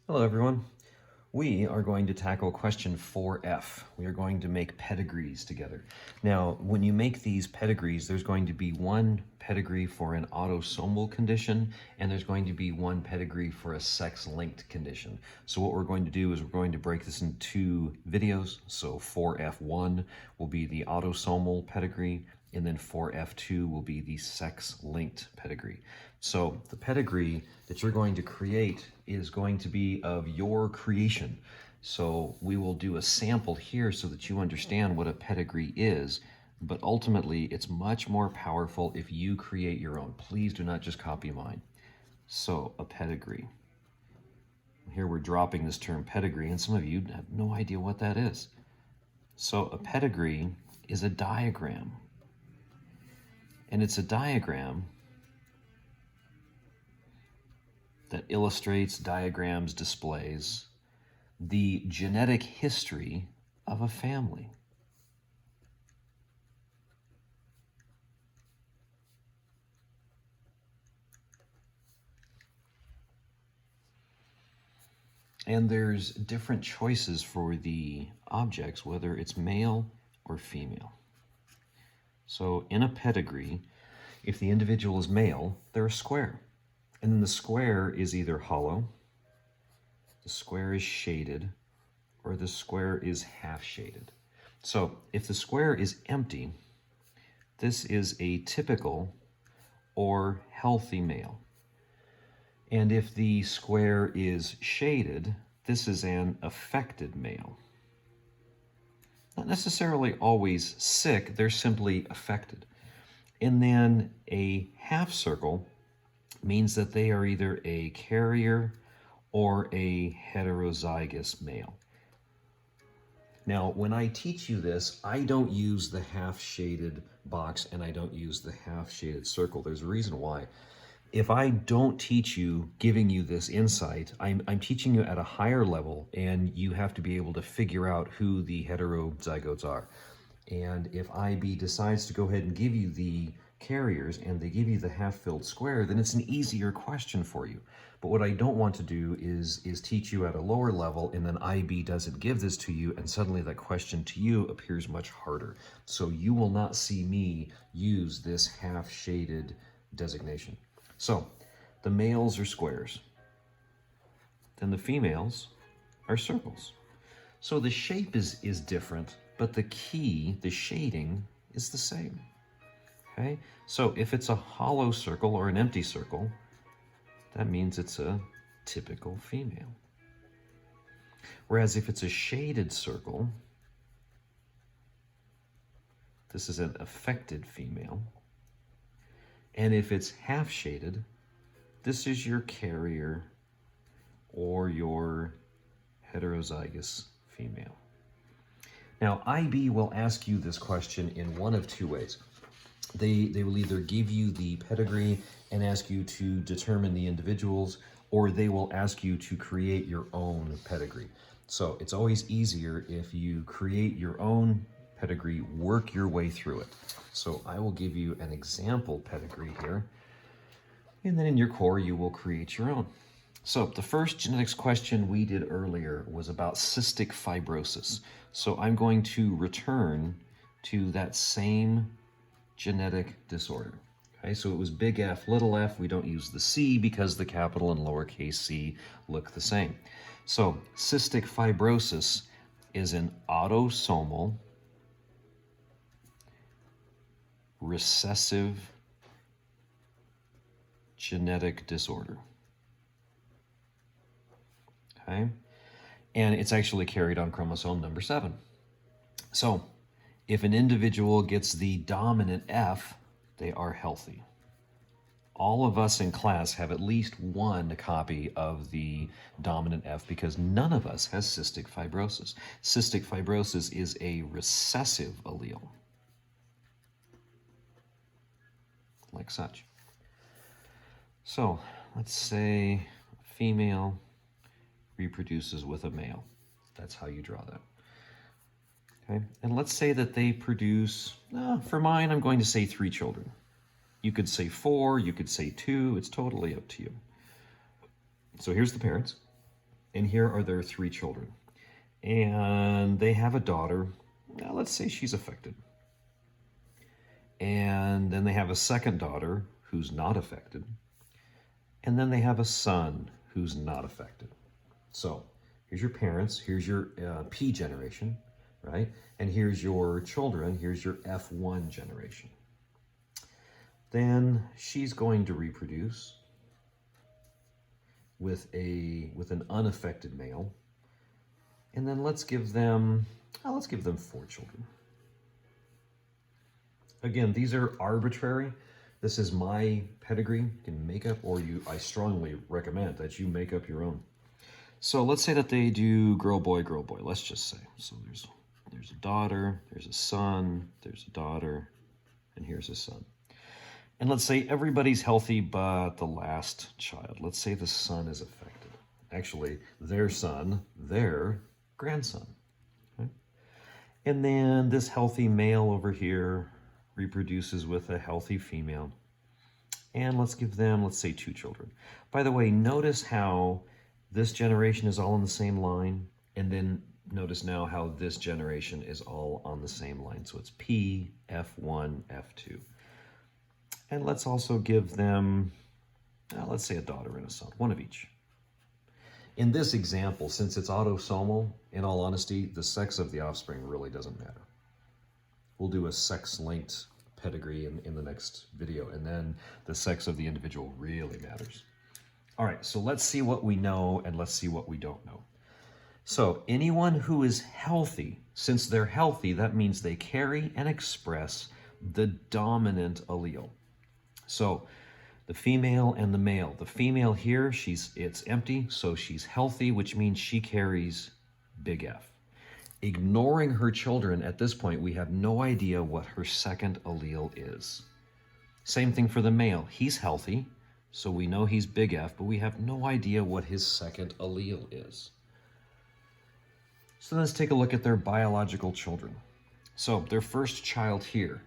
Hello everyone. We are going to tackle question 4F. We are going to make pedigrees together. Now, when you make these pedigrees, there's going to be one pedigree for an autosomal condition, and there's going to be one pedigree for a sex-linked condition. So what we're going to do is we're going to break this into two videos. So 4F1 will be the autosomal pedigree, and then 4F2 will be the sex-linked pedigree. So the pedigree that you're going to create is going to be of your creation. So we will do a sample here so that you understand what a pedigree is, but ultimately it's much more powerful if you create your own. Please do not just copy mine. So a pedigree. Here we're dropping this term pedigree, and some of you have no idea what that is. So a pedigree is a diagram. And it's a diagram that illustrates, diagrams, displays the genetic history of a family. And there's different choices for the objects, whether it's male or female. So in a pedigree, if the individual is male, they're a square. And then the square is either hollow, the square is shaded, or the square is half shaded. So if the square is empty, this is a typical or healthy male. And if the square is shaded, this is an affected male. Not necessarily always sick, they're simply affected. And then a half circle means that they are either a carrier or a heterozygous male. Now, when I teach you this, I don't use the half-shaded box and I don't use the half-shaded circle. There's a reason why. If I don't teach you, giving you this insight, I'm teaching you at a higher level, and you have to be able to figure out who the heterozygotes are. And if IB decides to go ahead and give you the carriers and they give you the half-filled square, then it's an easier question for you. But what I don't want to do is teach you at a lower level, and then IB doesn't give this to you, and suddenly that question to you appears much harder. So you will not see me use this half-shaded designation. So the males are squares. Then the females are circles. So the shape is different, but the key, the shading, is the same. Okay? So if it's a hollow circle or an empty circle, that means it's a typical female. Whereas if it's a shaded circle, this is an affected female. And if it's half shaded, this is your carrier or your heterozygous female. Now, IB will ask you this question in one of two ways. They will either give you the pedigree and ask you to determine the individuals, or they will ask you to create your own pedigree. So it's always easier if you create your own pedigree, work your way through it. So I will give you an example pedigree here, and then in your core you will create your own. So the first genetics question we did earlier was about cystic fibrosis. So I'm going to return to that same genetic disorder. Okay, so it was big F, little f. We don't use the C because the capital and lowercase c look the same. So cystic fibrosis is an autosomal recessive genetic disorder. Okay, and it's actually carried on chromosome number 7. So if an individual gets the dominant F, they are healthy. All of us in class have at least one copy of the dominant F because none of us has cystic fibrosis. Cystic fibrosis is a recessive allele, like such. So let's say a female reproduces with a male. That's how you draw that. Okay, and let's say that they produce, for mine, I'm going to say 3 children. You could say 4, you could say 2, it's totally up to you. So here's the parents. And here are their 3 children. And they have a daughter. Now, let's say she's affected. And then they have a second daughter who's not affected. And then they have a son who's not affected. So here's your parents, here's your P generation, right? And here's your children, here's your F1 generation. Then she's going to reproduce with an unaffected male. And then let's give them 4 children. Again, these are arbitrary. This is my pedigree. You can make up, or I strongly recommend that you make up your own. So let's say that they do girl, boy, let's just say. So there's a daughter, there's a son, there's a daughter, and here's a son. And let's say everybody's healthy but the last child. Let's say the son is affected. Actually, their son, their grandson. Okay? And then this healthy male over here reproduces with a healthy female. And let's give them, let's say, 2 children. By the way, notice how this generation is all on the same line, and then notice now how this generation is all on the same line. So it's P, F1, F2. And let's also give them, let's say, a daughter and a son, one of each. In this example, since it's autosomal, in all honesty, the sex of the offspring really doesn't matter. We'll do a sex-linked pedigree in the next video, and then the sex of the individual really matters. All right, so let's see what we know and let's see what we don't know. So anyone who is healthy, since they're healthy, that means they carry and express the dominant allele. So the female and the male. The female here, it's empty, so she's healthy, which means she carries big F. Ignoring her children, at this point, we have no idea what her second allele is. Same thing for the male. He's healthy, so we know he's big F, but we have no idea what his second allele is. So let's take a look at their biological children. So their first child here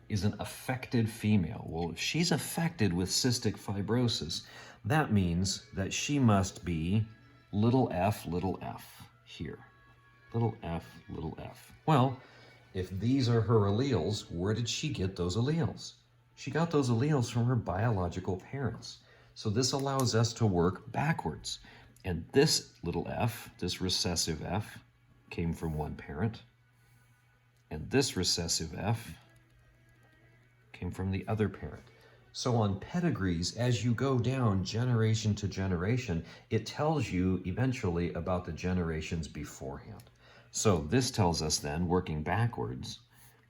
is an affected female. Well, if she's affected with cystic fibrosis, that means that she must be little f here. Little f. Well, if these are her alleles, where did she get those alleles? She got those alleles from her biological parents. So this allows us to work backwards. And this little f, this recessive f, came from one parent. And this recessive f came from the other parent. So on pedigrees, as you go down generation to generation, it tells you eventually about the generations beforehand. So this tells us then, working backwards,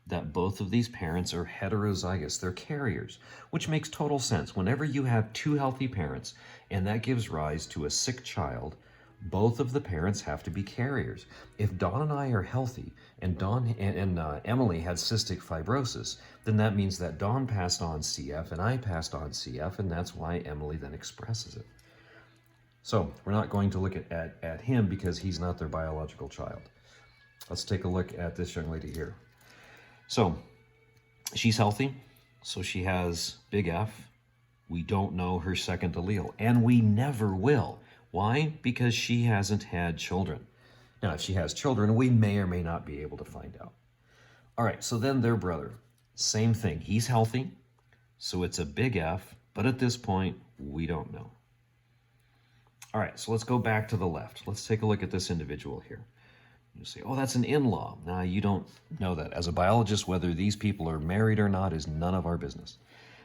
that both of these parents are heterozygous. They're carriers, which makes total sense. Whenever you have 2 healthy parents and that gives rise to a sick child, both of the parents have to be carriers. If Dawn and I are healthy and Emily had cystic fibrosis, then that means that Dawn passed on CF and I passed on CF, and that's why Emily then expresses it. So we're not going to look at him because he's not their biological child. Let's take a look at this young lady here. So she's healthy, so she has big F. We don't know her second allele, and we never will. Why? Because she hasn't had children. Now, if she has children, we may or may not be able to find out. All right, so then their brother, same thing. He's healthy, so it's a big F, but at this point, we don't know. All right, so let's go back to the left. Let's take a look at this individual here. You say, oh, that's an in-law. Nah, you don't know that. As a biologist, whether these people are married or not is none of our business.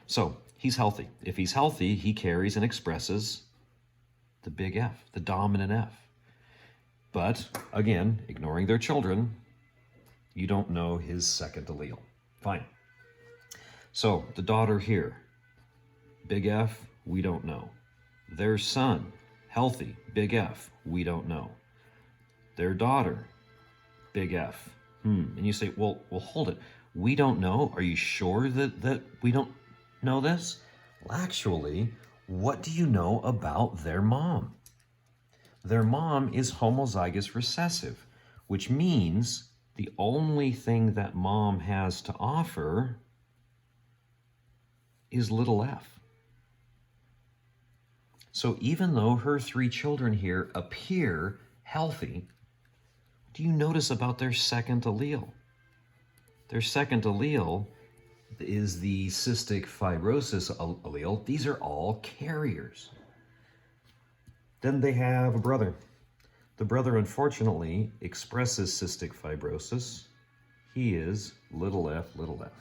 So he's healthy. If he's healthy, he carries and expresses the big F, the dominant F. But again, ignoring their children, you don't know his second allele. Fine. So the daughter here, big F, we don't know. Their son, healthy, big F, we don't know. Their daughter, big F. And you say, well, hold it. We don't know. Are you sure that we don't know this? Well, actually, what do you know about their mom? Their mom is homozygous recessive, which means the only thing that mom has to offer is little f. So even though her 3 children here appear healthy, what do you notice about their second allele? Their second allele is the cystic fibrosis allele. These are all carriers. Then they have a brother. The brother, unfortunately, expresses cystic fibrosis. He is little f, little f.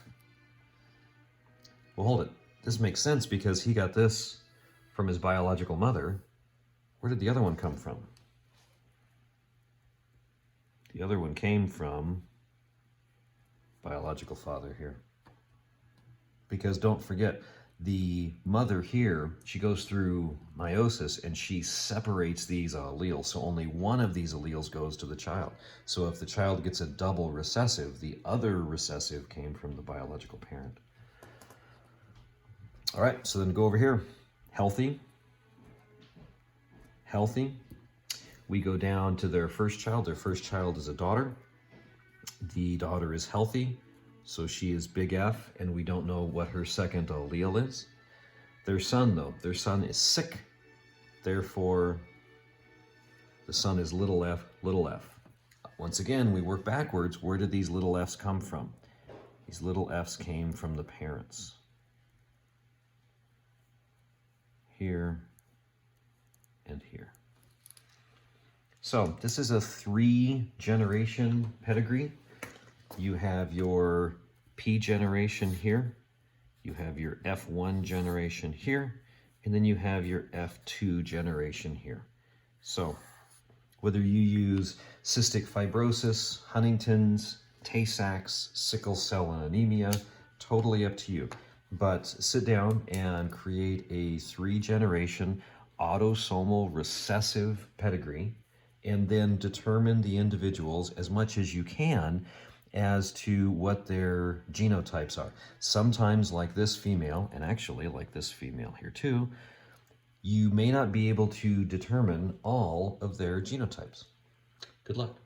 Well, hold it. This makes sense because he got this from his biological mother. Where did the other one come from? The other one came from biological father here. Because don't forget, the mother here, she goes through meiosis and she separates these alleles. So only one of these alleles goes to the child. So if the child gets a double recessive, the other recessive came from the biological parent. All right, so then go over here. Healthy. Healthy. We go down to their first child. Their first child is a daughter. The daughter is healthy, so she is big F, and we don't know what her second allele is. Their son, though, their son is sick. Therefore, the son is little f, little f. Once again, we work backwards. Where did these little f's come from? These little f's came from the parents. Here and here. So this is a 3-generation pedigree. You have your P generation here, you have your F1 generation here, and then you have your F2 generation here. So whether you use cystic fibrosis, Huntington's, Tay-Sachs, sickle cell and anemia, totally up to you. But sit down and create a 3-generation autosomal recessive pedigree, and then determine the individuals as much as you can as to what their genotypes are. Sometimes, like this female, and actually like this female here too, you may not be able to determine all of their genotypes. Good luck.